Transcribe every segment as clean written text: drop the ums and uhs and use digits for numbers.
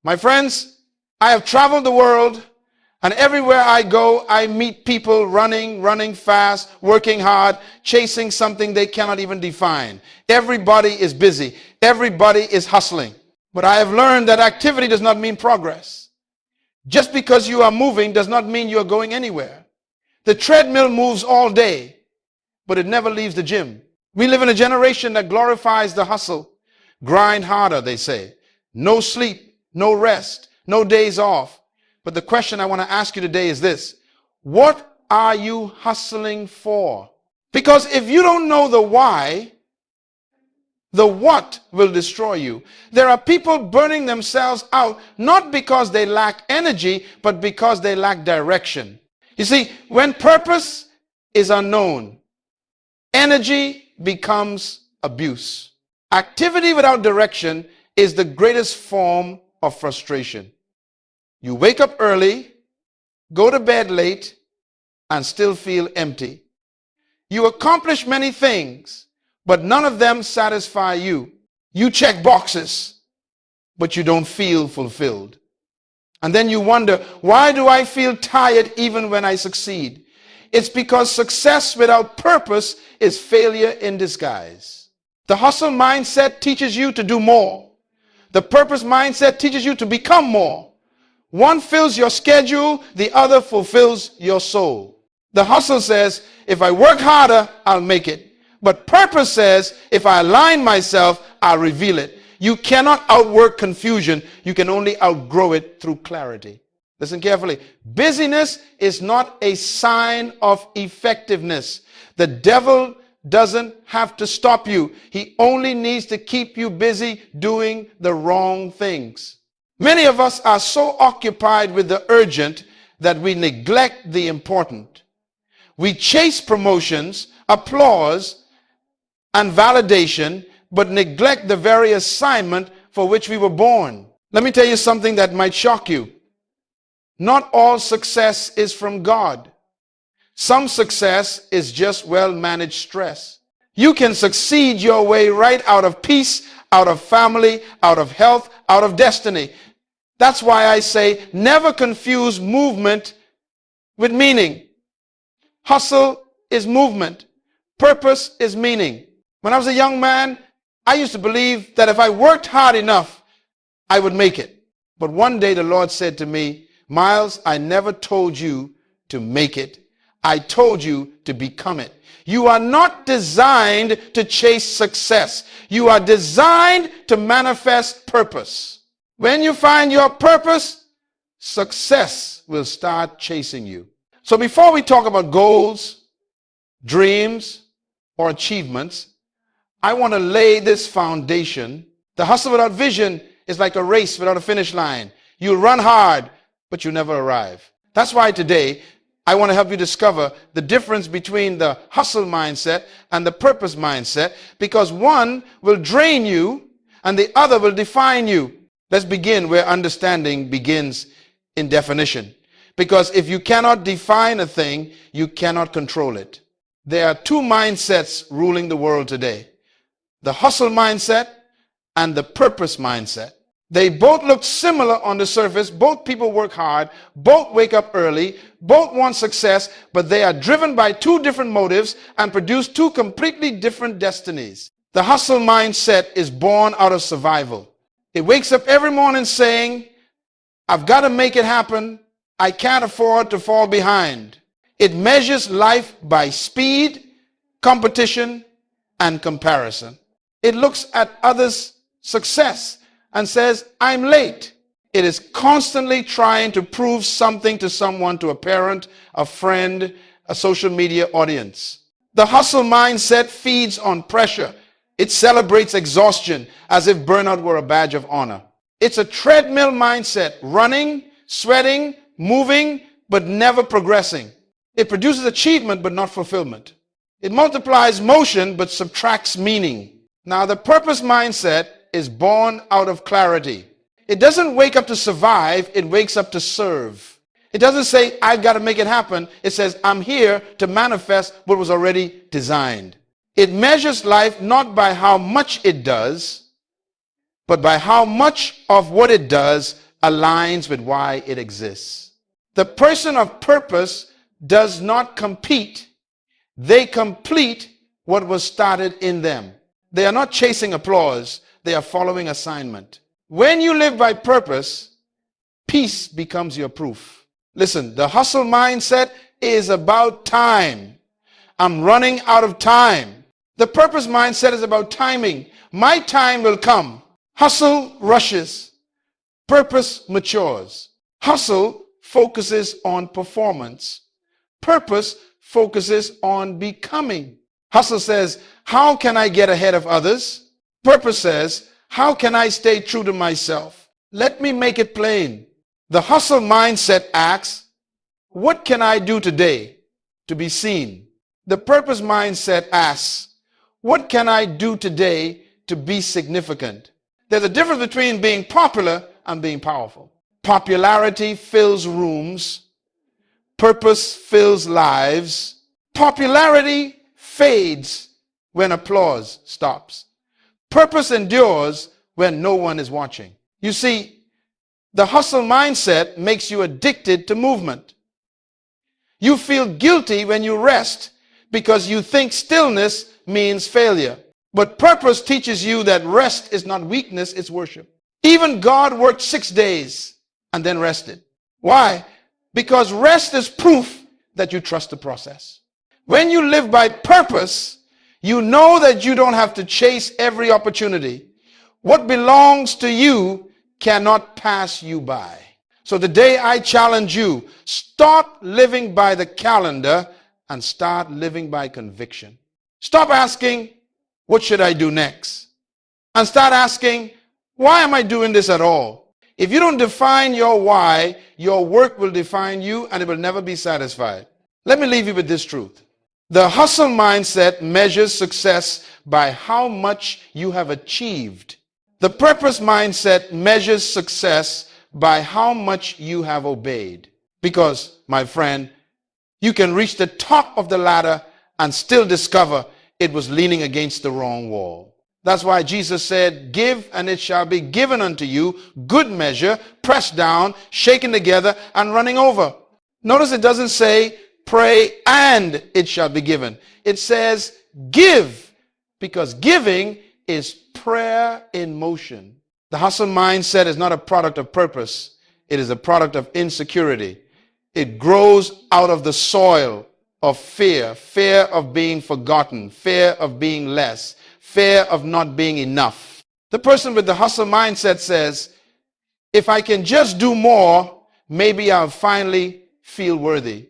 My friends, I have traveled the world, and everywhere I go, I meet people running fast, working hard, chasing something they cannot even define. Everybody is busy. Everybody is hustling. But I have learned that activity does not mean progress. Just because you are moving does not mean you are going anywhere. The treadmill moves all day, but it never leaves the gym. We live in a generation that glorifies the hustle. Grind harder, they say. No sleep, no rest, no days off. But the question I want to ask you today is this: what are you hustling for? Because if you don't know the why, the what will destroy you. There are people burning themselves out, not because they lack energy, but because they lack direction. You see, when purpose is unknown, energy becomes abuse. Activity without direction is the greatest form of frustration. You wake up early, go to bed late, and still feel empty. You accomplish many things, but none of them satisfy you. You check boxes, but you don't feel fulfilled. And then you wonder, why do I feel tired even when I succeed? It's because success without purpose is failure in disguise. The hustle mindset teaches you to do more. The purpose mindset teaches you to become more. One fills your schedule, the other fulfills your soul. The hustle says, if I work harder, I'll make it. But purpose says, if I align myself, I'll reveal it. You cannot outwork confusion. You can only outgrow it through clarity. Listen carefully. Busyness is not a sign of effectiveness. The devil doesn't have to stop you. He only needs to keep you busy doing the wrong things. Many of us are so occupied with the urgent that we neglect the important. We chase promotions, applause, and validation, but neglect the very assignment for which we were born. Let me tell you something that might shock you. Not all success is from God. Some success is just well-managed stress. You can succeed your way right out of peace, out of family, out of health, out of destiny. That's why I say never confuse movement with meaning. Hustle is movement. Purpose is meaning. When I was a young man, I used to believe that if I worked hard enough, I would make it. But one day the Lord said to me, Miles, I never told you to make it. I told you to become it. You are not designed to chase success. You are designed to manifest purpose. When you find your purpose, success will start chasing you. So before we talk about goals, dreams, or achievements, I want to lay this foundation. The hustle without vision is like a race without a finish line. You run hard, but you never arrive. That's why today I want to help you discover the difference between the hustle mindset and the purpose mindset, because one will drain you and the other will define you. Let's begin where understanding begins, in definition. Because if you cannot define a thing, you cannot control it. There are two mindsets ruling the world today: the hustle mindset and the purpose mindset. They both look similar on the surface. Both people work hard. Both wake up early. Both want success, but they are driven by two different motives and produce two completely different destinies. The hustle mindset is born out of survival. It wakes up every morning saying, I've got to make it happen. I can't afford to fall behind. It measures life by speed, competition, and comparison. It looks at others' success and says, I'm late. It is constantly trying to prove something to someone, to a parent, a friend, a social media audience. The hustle mindset feeds on pressure. It celebrates exhaustion as if burnout were a badge of honor. It's a treadmill mindset, running, sweating, moving, but never progressing. It produces achievement, but not fulfillment. It multiplies motion, but subtracts meaning. Now, the purpose mindset is born out of clarity. It doesn't wake up to survive, it wakes up to serve. It doesn't say, I've got to make it happen. It says, I'm here to manifest what was already designed. It measures life not by how much it does, but by how much of what it does aligns with why it exists. The person of purpose does not compete. They complete what was started in them. They are not chasing applause. They are following assignment. When you live by purpose, peace becomes your proof. Listen, the hustle mindset is about time. I'm running out of time. The purpose mindset is about timing. My time will come. Hustle rushes. Purpose matures. Hustle focuses on performance. Purpose focuses on becoming. Hustle says, how can I get ahead of others? Purpose says, how can I stay true to myself? Let me make it plain. The hustle mindset asks, what can I do today to be seen? The purpose mindset asks, what can I do today to be significant? There's a difference between being popular and being powerful. Popularity fills rooms. Purpose fills lives. Popularity fades when applause stops. Purpose endures when no one is watching. You see, the hustle mindset makes you addicted to movement. You feel guilty when you rest because you think stillness means failure. But purpose teaches you that rest is not weakness, it's worship. Even God worked 6 days and then rested. Why? Because rest is proof that you trust the process. When you live by purpose, you know that you don't have to chase every opportunity. What belongs to you cannot pass you by. So today I challenge you, stop living by the calendar and start living by conviction. Stop asking, what should I do next? And start asking, why am I doing this at all? If you don't define your why, your work will define you and it will never be satisfied. Let me leave you with this truth. The hustle mindset measures success by how much you have achieved. The purpose mindset measures success by how much you have obeyed. Because, my friend, you can reach the top of the ladder and still discover it was leaning against the wrong wall. That's why Jesus said, give and it shall be given unto you, good measure, pressed down, shaken together, and running over. Notice it doesn't say, pray and it shall be given. It says, give, because giving is prayer in motion. The hustle mindset is not a product of purpose. It is a product of insecurity. It grows out of the soil of fear, fear of being forgotten, fear of being less, fear of not being enough. The person with the hustle mindset says, if I can just do more, maybe I'll finally feel worthy.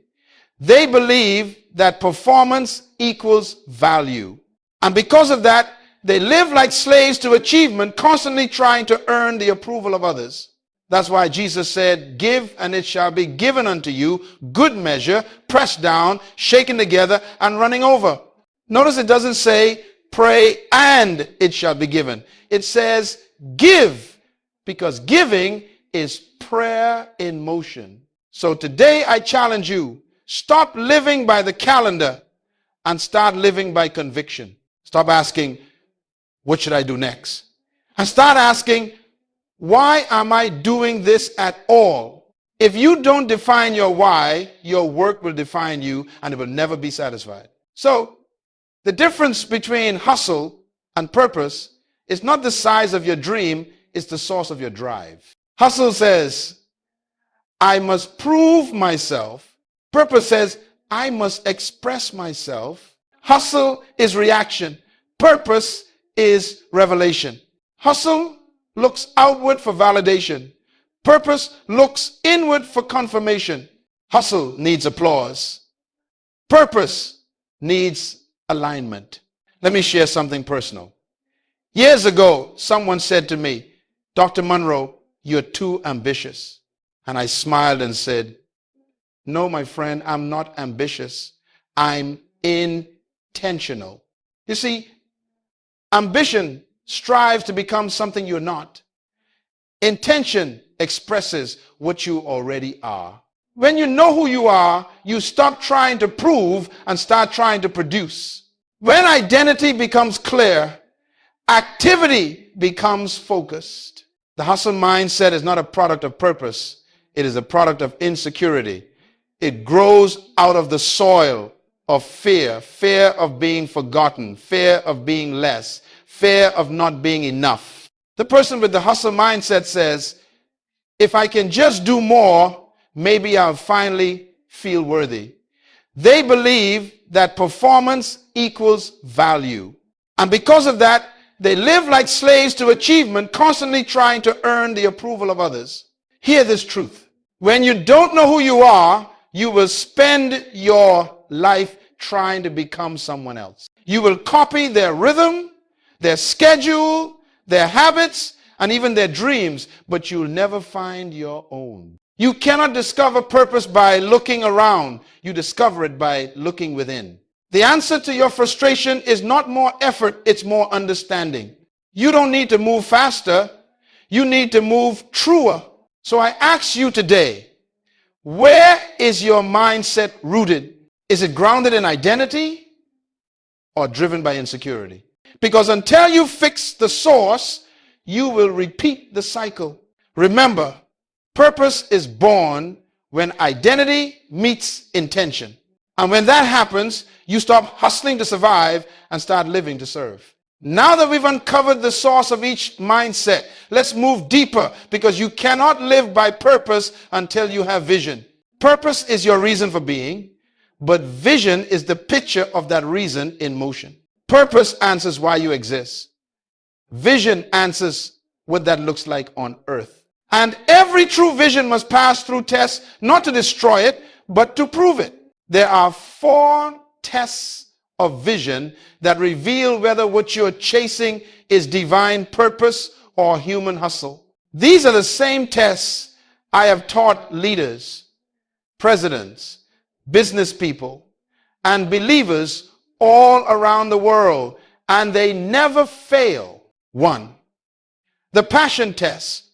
They believe that performance equals value. And because of that, they live like slaves to achievement, constantly trying to earn the approval of others. That's why Jesus said, give and it shall be given unto you, good measure, pressed down, shaken together, and running over. Notice it doesn't say, pray and it shall be given. It says, give, because giving is prayer in motion. So today I challenge you, stop living by the calendar and start living by conviction. Stop asking, what should I do next? And start asking, why am I doing this at all? If you don't define your why, your work will define you and it will never be satisfied. So the difference between hustle and purpose is not the size of your dream, it's the source of your drive. Hustle says, I must prove myself. Purpose says, I must express myself. Hustle is reaction. Purpose is revelation. Hustle looks outward for validation. Purpose looks inward for confirmation. Hustle needs applause. Purpose needs alignment. Let me share something personal. Years ago, someone said to me, Dr. Munroe, you're too ambitious. And I smiled and said, no, my friend, I'm not ambitious. I'm intentional. You see, ambition strives to become something you're not. Intention expresses what you already are. When you know who you are, you stop trying to prove and start trying to produce. When identity becomes clear, activity becomes focused. The hustle mindset is not a product of purpose. It is a product of insecurity. It grows out of the soil of fear, fear of being forgotten, fear of being less, fear of not being enough. The person with the hustle mindset says, if I can just do more, maybe I'll finally feel worthy. They believe that performance equals value. And because of that, they live like slaves to achievement, constantly trying to earn the approval of others. Hear this truth. When you don't know who you are, you will spend your life trying to become someone else. You will copy their rhythm, their schedule, their habits, and even their dreams, but you'll never find your own. You cannot discover purpose by looking around. You discover it by looking within. The answer to your frustration is not more effort, it's more understanding. You don't need to move faster. You need to move truer. So I ask you today, where is your mindset rooted? Is it grounded in identity or driven by insecurity? Because until you fix the source, you will repeat the cycle. Remember, purpose is born when identity meets intention. And when that happens, you stop hustling to survive and start living to serve. Now that we've uncovered the source of each mindset, let's move deeper, because you cannot live by purpose until you have vision. Purpose is your reason for being, but vision is the picture of that reason in motion. Purpose answers why you exist. Vision answers what that looks like on earth. And every true vision must pass through tests, not to destroy it, but to prove it. There are 4 tests of vision that reveal whether what you're chasing is divine purpose or human hustle. These are the same tests I have taught leaders, presidents, business people, and believers all around the world, and they never fail. 1, the passion test.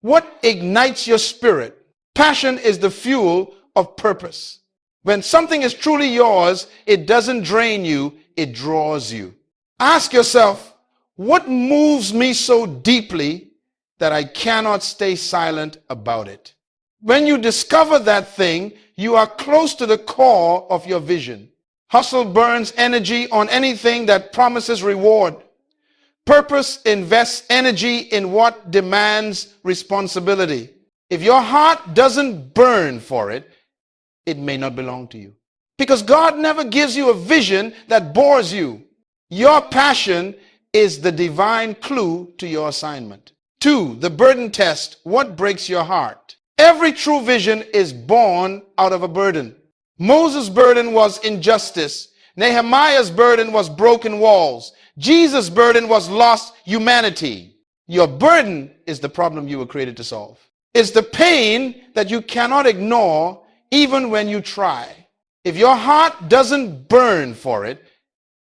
What ignites your spirit? Passion is the fuel of purpose. When something is truly yours, it doesn't drain you, it draws you. Ask yourself, what moves me so deeply that I cannot stay silent about it? When you discover that thing, you are close to the core of your vision. Hustle burns energy on anything that promises reward. Purpose invests energy in what demands responsibility. If your heart doesn't burn for it, it may not belong to you. Because God never gives you a vision that bores you. Your passion is the divine clue to your assignment. 2, the burden test. What breaks your heart? Every true vision is born out of a burden. Moses' burden was injustice. Nehemiah's burden was broken walls. Jesus' burden was lost humanity. Your burden is the problem you were created to solve. It's the pain that you cannot ignore even when you try. If your heart doesn't burn for it,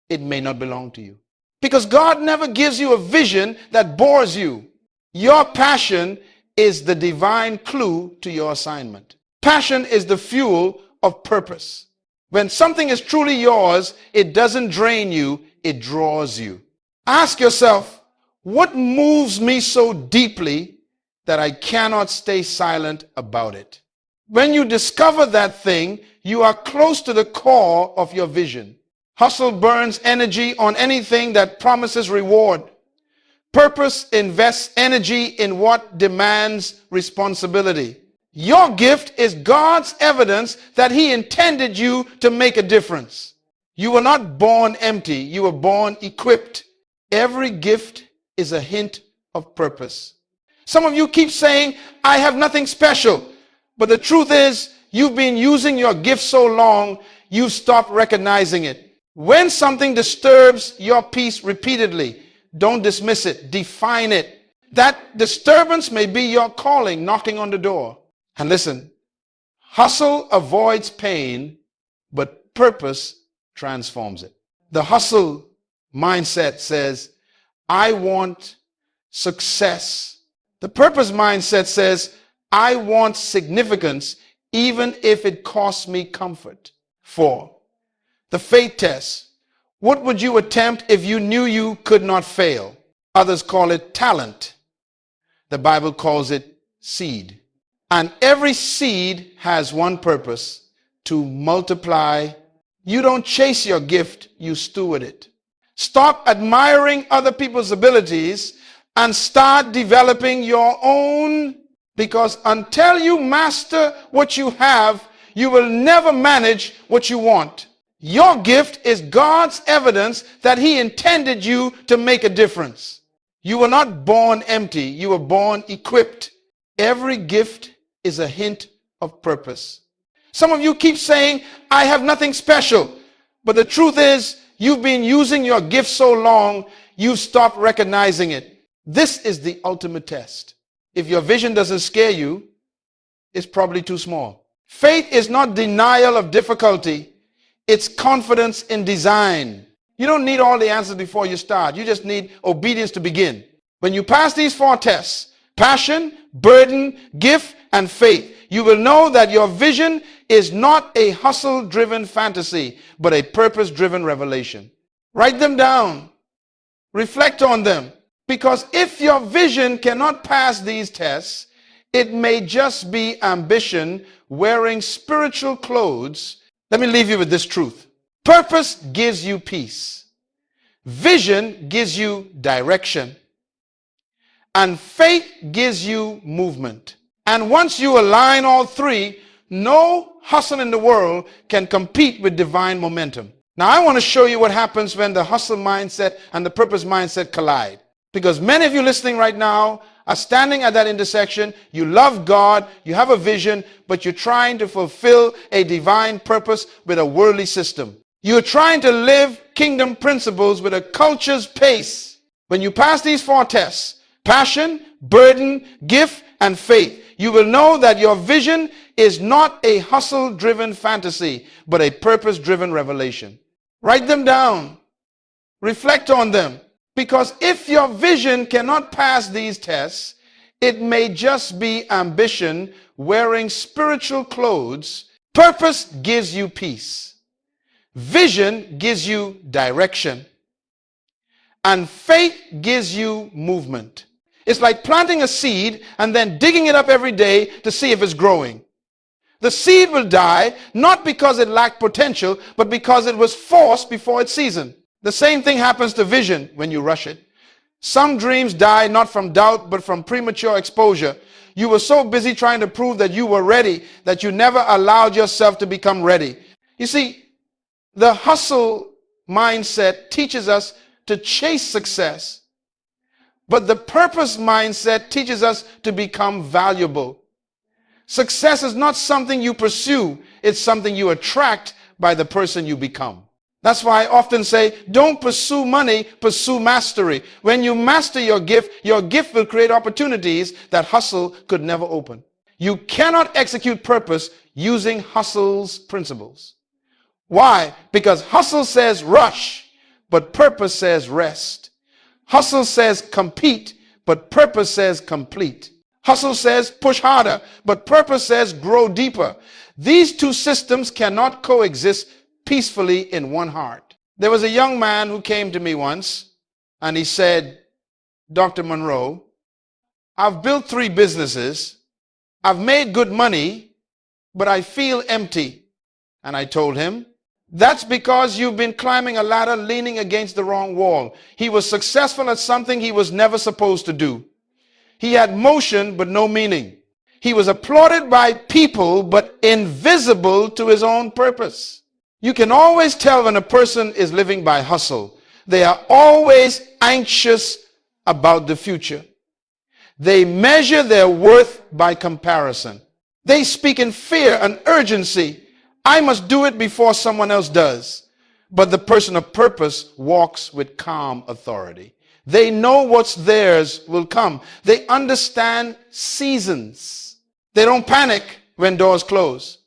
it may not belong to you. Because God never gives you a vision that bores you. Your passion is the divine clue to your assignment. Passion is the fuel of purpose. When something is truly yours, it doesn't drain you, it draws you. Ask yourself, what moves me so deeply that I cannot stay silent about it? When you discover that thing, you are close to the core of your vision. Hustle burns energy on anything that promises reward. Purpose invests energy in what demands responsibility. Your gift is God's evidence that He intended you to make a difference. You were not born empty, you were born equipped. Every gift is a hint of purpose. Some of you keep saying, I have nothing special. But the truth is, you've been using your gift so long, you've stopped recognizing it. When something disturbs your peace repeatedly, don't dismiss it, define it. That disturbance may be your calling knocking on the door. And listen, hustle avoids pain, but purpose transforms it. The hustle mindset says, I want success. The purpose mindset says, I want significance, even if it costs me comfort. 4, the faith test. What would you attempt if you knew you could not fail? Others call it talent. The Bible calls it seed. And every seed has one purpose: to multiply. You don't chase your gift, you steward it. Stop admiring other people's abilities and start developing your own, because until you master what you have, you will never manage what you want. Your gift is God's evidence that He intended you to make a difference. You were not born empty, you were born equipped. Every gift is a hint of purpose. Some of you keep saying, I have nothing special. But the truth is, you've been using your gift so long, you've stopped recognizing it. This is the ultimate test. If your vision doesn't scare you, it's probably too small. Faith is not denial of difficulty. It's confidence in design. You don't need all the answers before you start. You just need obedience to begin. When you pass these 4 tests, passion, burden, gift, and faith, you will know that your vision is not a hustle-driven fantasy, but a purpose-driven revelation. Write them down. Reflect on them. Because if your vision cannot pass these tests, it may just be ambition wearing spiritual clothes. Let me leave you with this truth. Purpose gives you peace. Vision gives you direction. And faith gives you movement. And once you align all 3, no hustle in the world can compete with divine momentum. Now I want to show you what happens when the hustle mindset and the purpose mindset collide. Because many of you listening right now are standing at that intersection. You love God, you have a vision, but you're trying to fulfill a divine purpose with a worldly system. You're trying to live kingdom principles with a culture's pace. When you pass these 4 tests, passion, burden, gift, and faith, you will know that your vision is not a hustle-driven fantasy, but a purpose-driven revelation. Write them down. Reflect on them. Because if your vision cannot pass these tests, it may just be ambition wearing spiritual clothes. Purpose gives you peace. Vision gives you direction. And faith gives you movement. It's like planting a seed and then digging it up every day to see if it's growing. The seed will die, not because it lacked potential, but because it was forced before its season. The same thing happens to vision when you rush it. Some dreams die not from doubt, but from premature exposure. You were so busy trying to prove that you were ready that you never allowed yourself to become ready. You see, the hustle mindset teaches us to chase success, but the purpose mindset teaches us to become valuable. Success is not something you pursue, it's something you attract by the person you become. That's why I often say, don't pursue money, pursue mastery. When you master your gift will create opportunities that hustle could never open. You cannot execute purpose using hustle's principles. Why? Because hustle says rush, but purpose says rest. Hustle says compete, but purpose says complete. Hustle says push harder, but purpose says grow deeper. These 2 systems cannot coexist peacefully in one heart. There was a young man who came to me once and he said, Dr. Munroe, I've built 3 businesses. I've made good money, but I feel empty. And I told him, that's because you've been climbing a ladder leaning against the wrong wall. He was successful at something he was never supposed to do. He had motion, but no meaning. He was applauded by people, but invisible to his own purpose. You can always tell when a person is living by hustle. They are always anxious about the future. They measure their worth by comparison. They speak in fear and urgency. I must do it before someone else does. But the person of purpose walks with calm authority. They know what's theirs will come. They understand seasons. They don't panic when doors close,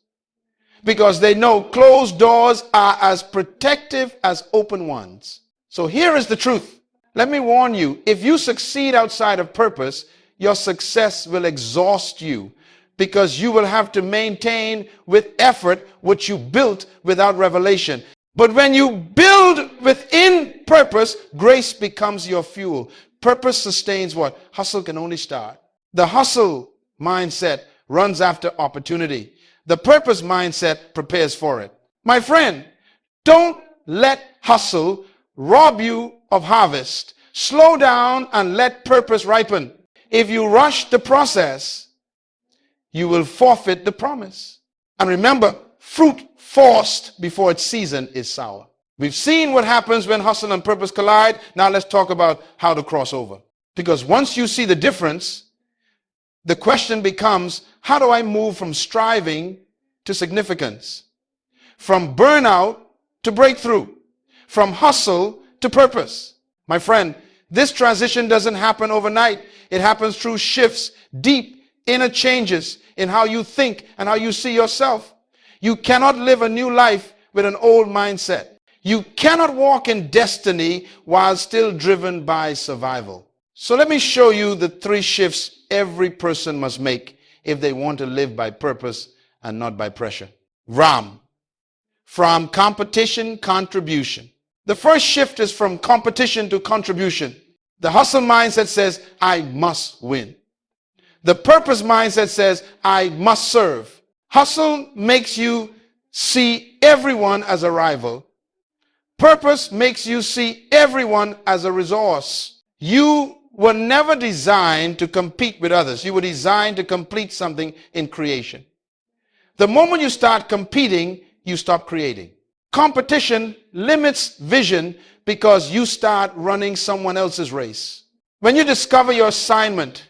because they know closed doors are as protective as open ones. So here is the truth. Let me warn you, if you succeed outside of purpose, your success will exhaust you, because you will have to maintain with effort what you built without revelation. But when you build within purpose, grace becomes your fuel. Purpose sustains what? Hustle can only start. The hustle mindset runs after opportunity. The purpose mindset prepares for it. My friend, don't let hustle rob you of harvest. Slow down and let purpose ripen. If you rush the process, you will forfeit the promise. And remember, fruit forced before its season is sour. We've seen what happens when hustle and purpose collide. Now let's talk about how to cross over. Because once you see the difference, the question becomes, how do I move from striving to significance? From burnout to breakthrough? From hustle to purpose? My friend, this transition doesn't happen overnight. It happens through shifts, deep inner changes in how you think and how you see yourself. You cannot live a new life with an old mindset. You cannot walk in destiny while still driven by survival. So let me show you the 3 shifts every person must make if they want to live by purpose and not by pressure. RAM, from competition, contribution. The first shift is from competition to contribution. The hustle mindset says, I must win. The purpose mindset says, I must serve. Hustle makes you see everyone as a rival. Purpose makes you see everyone as a resource. You were never designed to compete with others. You were designed to complete something in creation. The moment you start competing, you stop creating. Competition limits vision because you start running someone else's race. When you discover your assignment,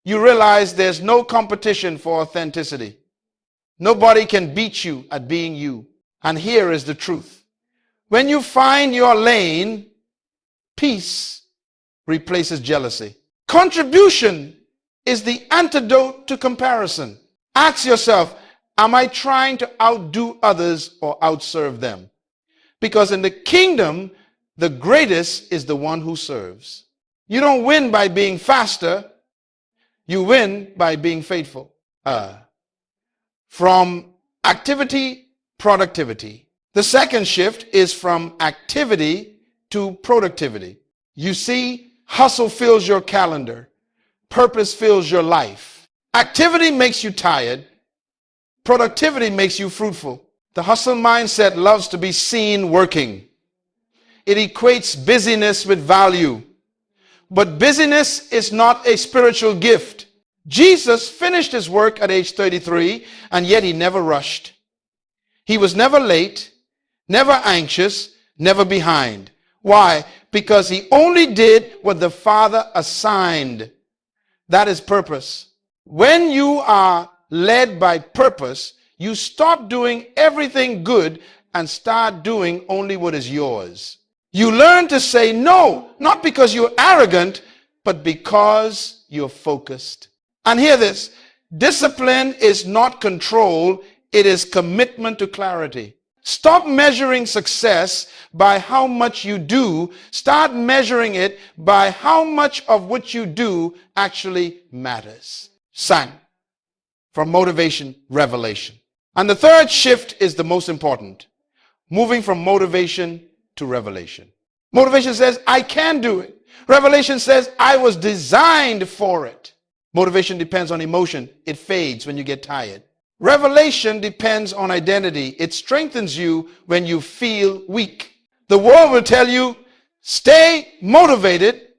you realize there's no competition for authenticity. Nobody can beat you at being you. And here is the truth. When you find your lane, peace replaces jealousy. Contribution is the antidote to comparison. Ask yourself, am I trying to outdo others or outserve them? Because in the kingdom, the greatest is the one who serves. You don't win by being faster. You win by being faithful. From activity, productivity. The second shift is from activity to productivity. You see, hustle fills your calendar. Purpose fills your life. Activity makes you tired. Productivity makes you fruitful. The hustle mindset loves to be seen working. It equates busyness with value. But busyness is not a spiritual gift. Jesus finished his work at age 33, and yet he never rushed. He was never late, never anxious, never behind. Why? Because he only did what the Father assigned. That is purpose. When you are led by purpose, you stop doing everything good and start doing only what is yours. You learn to say no, not because you're arrogant, but because you're focused. And hear this, discipline is not control, it is commitment to clarity. Stop measuring success by how much you do. Start measuring it by how much of what you do actually matters. Sang. From motivation, revelation. And the third shift is the most important. Moving from motivation to revelation. Motivation says, I can do it. Revelation says, I was designed for it. Motivation depends on emotion. It fades when you get tired. Revelation depends on identity. It strengthens you when you feel weak. The world will tell you, stay motivated,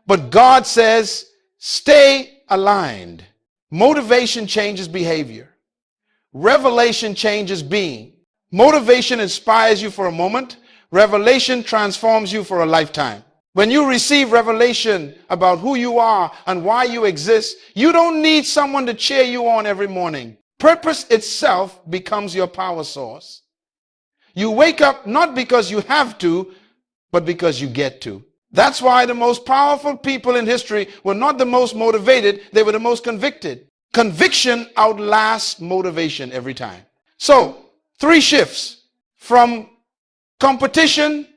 but God says, stay aligned. Motivation changes behavior. Revelation changes being. Motivation inspires you for a moment. Revelation transforms you for a lifetime. When you receive revelation about who you are and why you exist, you don't need someone to cheer you on every morning. Purpose itself becomes your power source. You wake up not because you have to, but because you get to. That's why the most powerful people in history were not the most motivated, they were the most convicted. Conviction outlasts motivation every time. So, 3 shifts. From competition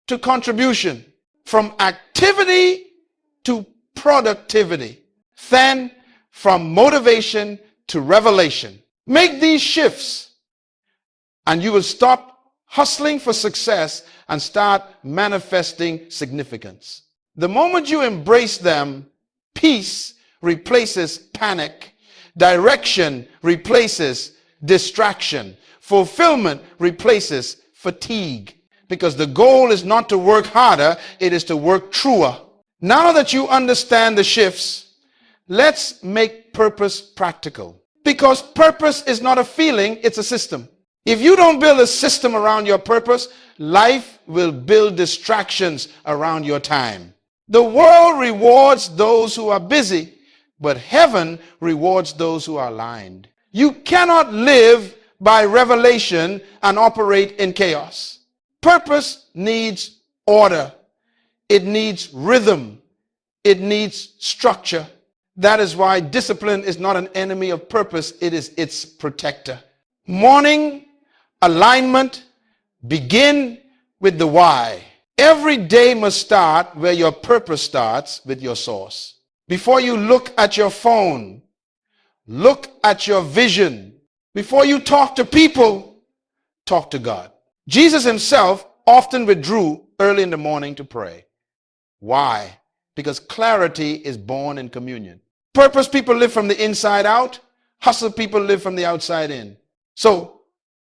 to contribution. From activity to productivity. Then, from motivation to revelation. Make these shifts and you will stop hustling for success and start manifesting significance. The moment you embrace them, peace replaces panic. Direction replaces distraction. Fulfillment replaces fatigue. Because the goal is not to work harder, it is to work truer. Now that you understand the shifts, let's make purpose practical. Because purpose is not a feeling, it's a system. If you don't build a system around your purpose, life will build distractions around your time. The world rewards those who are busy, but heaven rewards those who are aligned. You cannot live by revelation and operate in chaos. Purpose needs order. It needs rhythm. It needs structure. That is why discipline is not an enemy of purpose, it is its protector. Morning alignment begin with the why. Every day must start where your purpose starts, with your source. Before you look at your phone, look at your vision. Before you talk to people, talk to God. Jesus himself often withdrew early in the morning to pray. Why? Because clarity is born in communion. Purpose people live from the inside out. Hustle people live from the outside in. So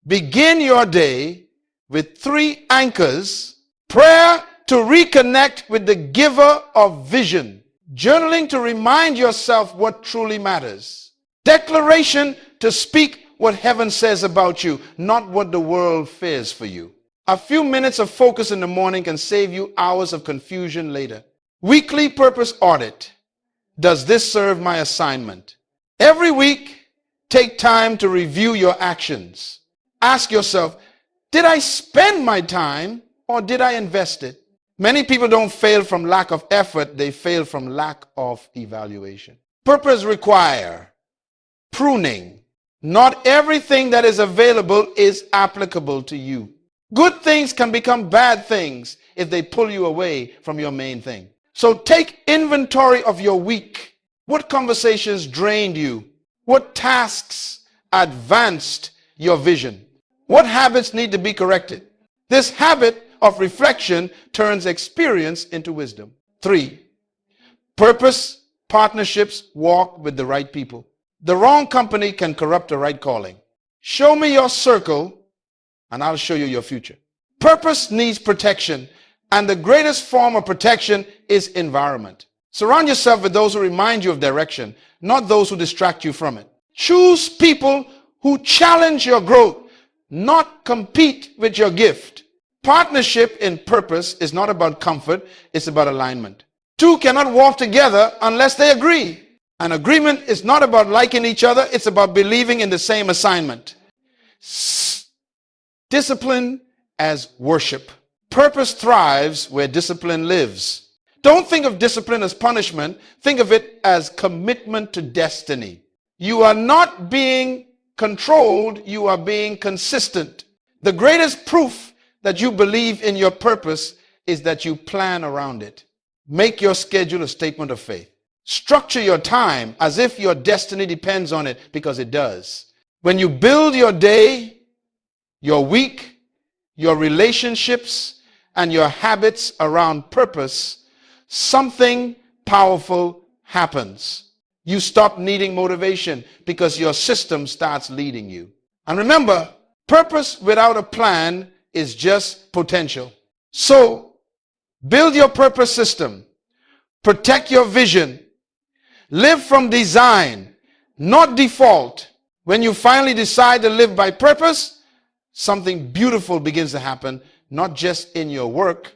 begin your day with 3 anchors. Prayer to reconnect with the giver of vision. Journaling to remind yourself what truly matters. Declaration to speak what heaven says about you, not what the world fears for you. A few minutes of focus in the morning can save you hours of confusion later. Weekly purpose audit. Does this serve my assignment? Every week, take time to review your actions. Ask yourself, did I spend my time or did I invest it? Many people don't fail from lack of effort, they fail from lack of evaluation. Purpose require pruning. Not everything that is available is applicable to you. Good things can become bad things if they pull you away from your main thing. So take inventory of your week. What conversations drained you? What tasks advanced your vision? What habits need to be corrected? This habit of reflection turns experience into wisdom. 3, purpose partnerships walk with the right people. The wrong company can corrupt the right calling. Show me your circle and I'll show you your future. Purpose needs protection, and the greatest form of protection is environment. Surround yourself with those who remind you of direction, not those who distract you from it. Choose people who challenge your growth, not compete with your gift. Partnership in purpose is not about comfort, it's about alignment. 2 cannot walk together unless they agree. An agreement is not about liking each other, it's about believing in the same assignment. Discipline as worship. Purpose thrives where discipline lives. Don't think of discipline as punishment, think of it as commitment to destiny. You are not being controlled, you are being consistent. The greatest proof that you believe in your purpose is that you plan around it. Make your schedule a statement of faith. Structure your time as if your destiny depends on it, because it does. When you build your day, your week, your relationships, and your habits around purpose, something powerful happens. You stop needing motivation because your system starts leading you. And remember, purpose without a plan is just potential. So, build your purpose system. Protect your vision. Live from design, not default. When you finally decide to live by purpose, something beautiful begins to happen, not just in your work,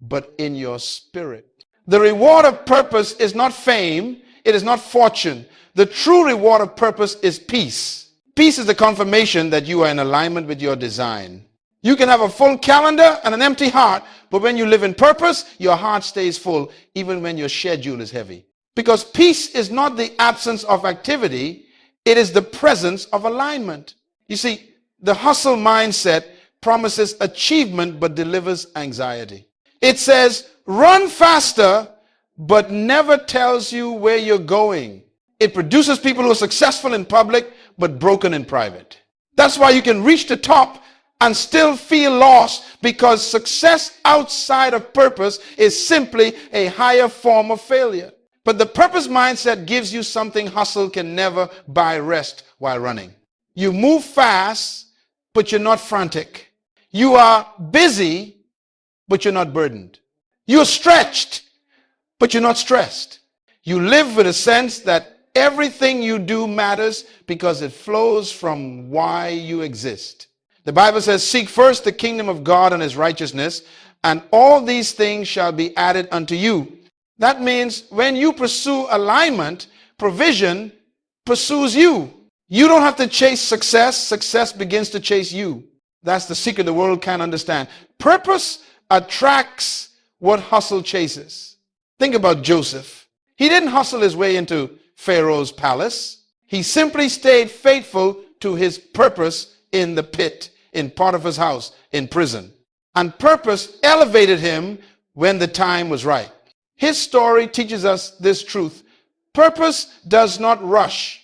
but in your spirit. The reward of purpose is not fame, it is not fortune. The true reward of purpose is peace. Peace is the confirmation that you are in alignment with your design. You can have a full calendar and an empty heart, but when you live in purpose, your heart stays full, even when your schedule is heavy. Because peace is not the absence of activity, it is the presence of alignment. You see, the hustle mindset promises achievement but delivers anxiety. It says, run faster, but never tells you where you're going. It produces people who are successful in public but broken in private. That's why you can reach the top and still feel lost, because success outside of purpose is simply a higher form of failure. But the purpose mindset gives you something hustle can never buy: rest while running. You move fast, but you're not frantic. You are busy, but you're not burdened. You're stretched, but you're not stressed. You live with a sense that everything you do matters because it flows from why you exist. The Bible says, seek first the kingdom of God and his righteousness, and all these things shall be added unto you. That means when you pursue alignment, provision pursues you. You don't have to chase success. Success begins to chase you. That's the secret the world can't understand. Purpose attracts what hustle chases. Think about Joseph. He didn't hustle his way into Pharaoh's palace. He simply stayed faithful to his purpose in the pit, in Potiphar's house, in prison. And purpose elevated him when the time was right. His story teaches us this truth. Purpose does not rush.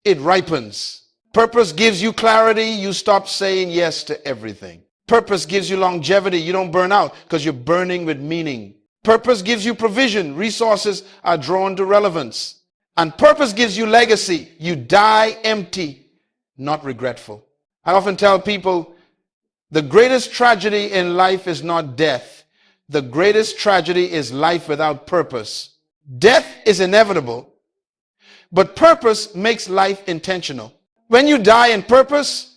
It ripens. Purpose gives you clarity. You stop saying yes to everything. Purpose gives you longevity. You don't burn out because you're burning with meaning. Purpose gives you provision. Resources are drawn to relevance. And purpose gives you legacy. You die empty, not regretful. I often tell people the greatest tragedy in life is not death. The greatest tragedy is life without purpose. Death is inevitable, but purpose makes life intentional. When you die in purpose,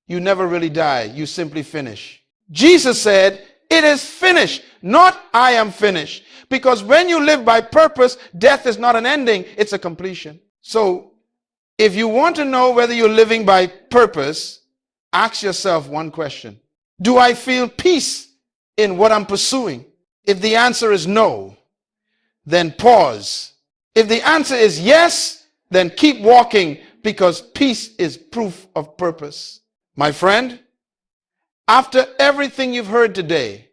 you never really die. You simply finish. Jesus said, it is finished, not I am finished. Because when you live by purpose, death is not an ending, it's a completion. So if you want to know whether you're living by purpose, ask yourself one question. Do I feel peace in what I'm pursuing? If the answer is no, then pause. If the answer is yes, then keep walking, because peace is proof of purpose. My friend, after everything you've heard today,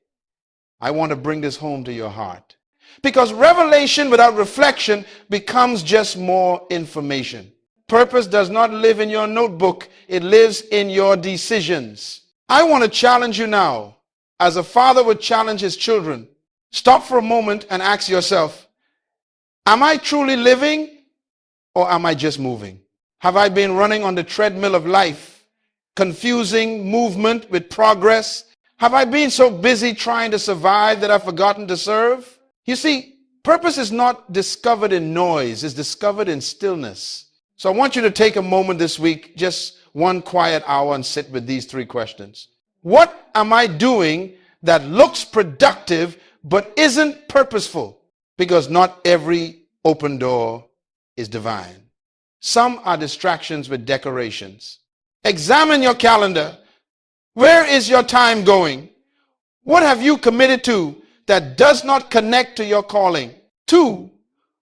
I want to bring this home to your heart. Because revelation without reflection becomes just more information. Purpose does not live in your notebook. It lives in your decisions. I want to challenge you now, as a father would challenge his children. Stop for a moment and ask yourself, am I truly living or am I just moving? Have I been running on the treadmill of life, confusing movement with progress? Have I been so busy trying to survive that I've forgotten to serve? You see, purpose is not discovered in noise, it's discovered in stillness. So I want you to take a moment this week, just one quiet hour, and sit with these three questions. What am I doing that looks productive but isn't purposeful? Because not every open door is divine. Some are distractions with decorations. Examine your calendar. Where is your time going? What have you committed to that does not connect to your calling? 2,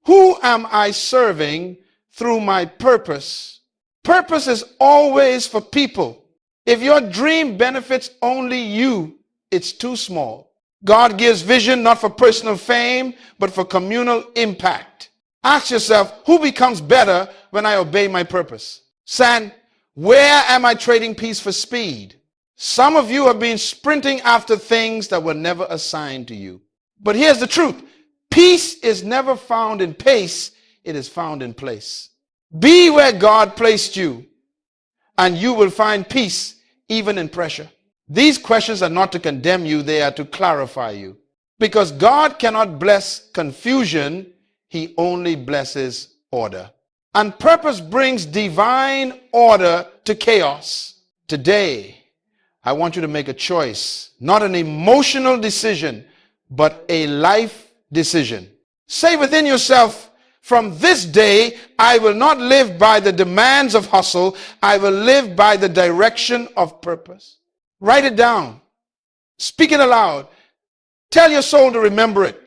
who am I serving through my purpose? Purpose is always for people. If your dream benefits only you, it's too small. God gives vision not for personal fame, but for communal impact. Ask yourself, who becomes better when I obey my purpose? San, where am I trading peace for speed? Some of you have been sprinting after things that were never assigned to you. But here's the truth. Peace is never found in pace. It is found in place. Be where God placed you, and you will find peace even in pressure. These questions are not to condemn you. They are to clarify you. Because God cannot bless confusion. He only blesses order. And purpose brings divine order to chaos. Today, I want you to make a choice, not an emotional decision, but a life decision. Say within yourself, from this day, I will not live by the demands of hustle. I will live by the direction of purpose. Write it down. Speak it aloud. Tell your soul to remember it.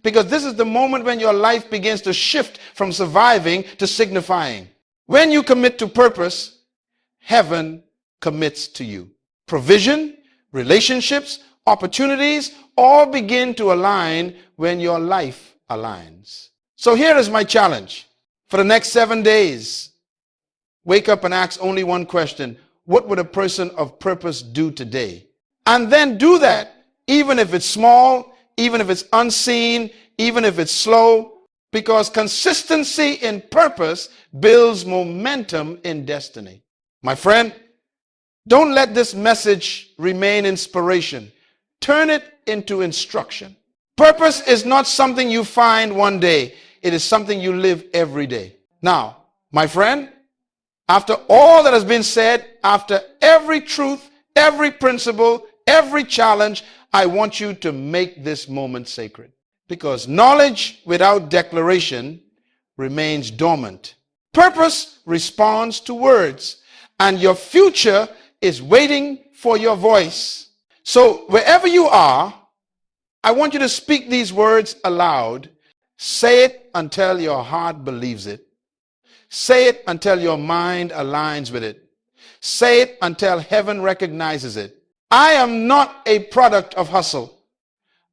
Because this is the moment when your life begins to shift from surviving to signifying. When you commit to purpose, heaven commits to you. Provision, relationships, opportunities all begin to align when your life aligns. So here is my challenge. For the next 7 days, wake up and ask only one question. What would a person of purpose do today? And then do that, even if it's small, even if it's unseen, even if it's slow. because consistency in purpose builds momentum in destiny. My friend, don't let this message remain inspiration. Turn it into instruction. Purpose is not something you find one day. It is something you live every day. Now, my friend, after all that has been said, after every truth, every principle, every challenge, I want you to make this moment sacred. Because knowledge without declaration remains dormant. Purpose responds to words, and your future is waiting for your voice. So wherever you are, I want you to speak these words aloud. Say it until your heart believes it. Say it until your mind aligns with it. Say it until heaven recognizes it. I am not a product of hustle.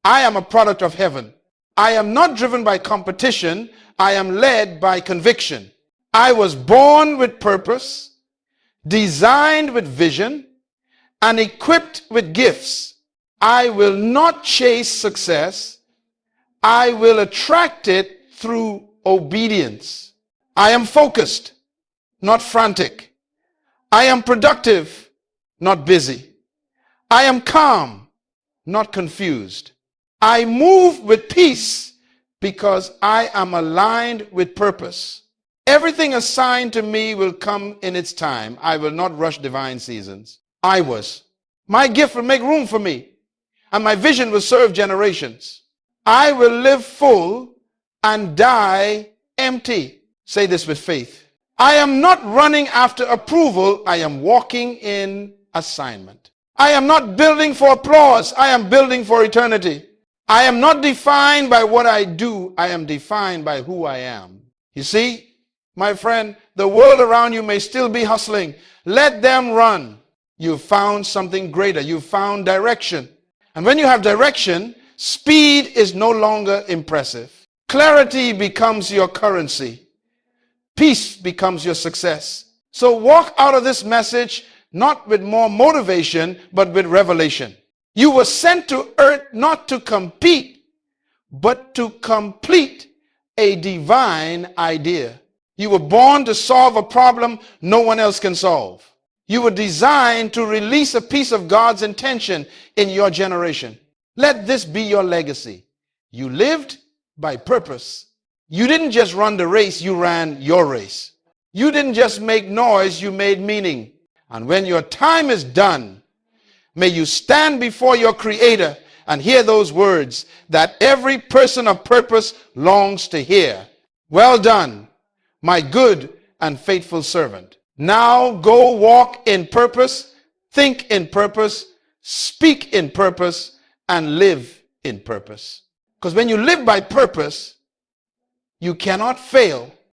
I am a product of heaven. I am not driven by competition. I am led by conviction. I was born with purpose, designed with vision, and equipped with gifts. I will not chase success. I will attract it through obedience. I am focused, not frantic. I am productive, not busy. I am calm, not confused. I move with peace because I am aligned with purpose. Everything assigned to me will come in its time. I will not rush divine seasons. My gift will make room for me, and my vision will serve generations. I will live full and die empty. Say this with faith. I am not running after approval. I am walking in assignment. I am not building for applause. I am building for eternity. I am not defined by what I do. I am defined by who I am. You see, my friend, the world around you may still be hustling. Let them run. You've found something greater. You've found direction. And when you have direction, speed is no longer impressive. Clarity becomes your currency. Peace becomes your success. So walk out of this message not with more motivation, but with revelation. You were sent to earth not to compete, but to complete a divine idea. You were born to solve a problem no one else can solve. You were designed to release a piece of God's intention in your generation. Let this be your legacy. You lived by purpose. You didn't just run the race, you ran your race. You didn't just make noise, you made meaning. And when your time is done, may you stand before your Creator and hear those words that every person of purpose longs to hear. Well done, my good and faithful servant. Now go walk in purpose, think in purpose, speak in purpose, and live in purpose. Because when you live by purpose, you cannot fail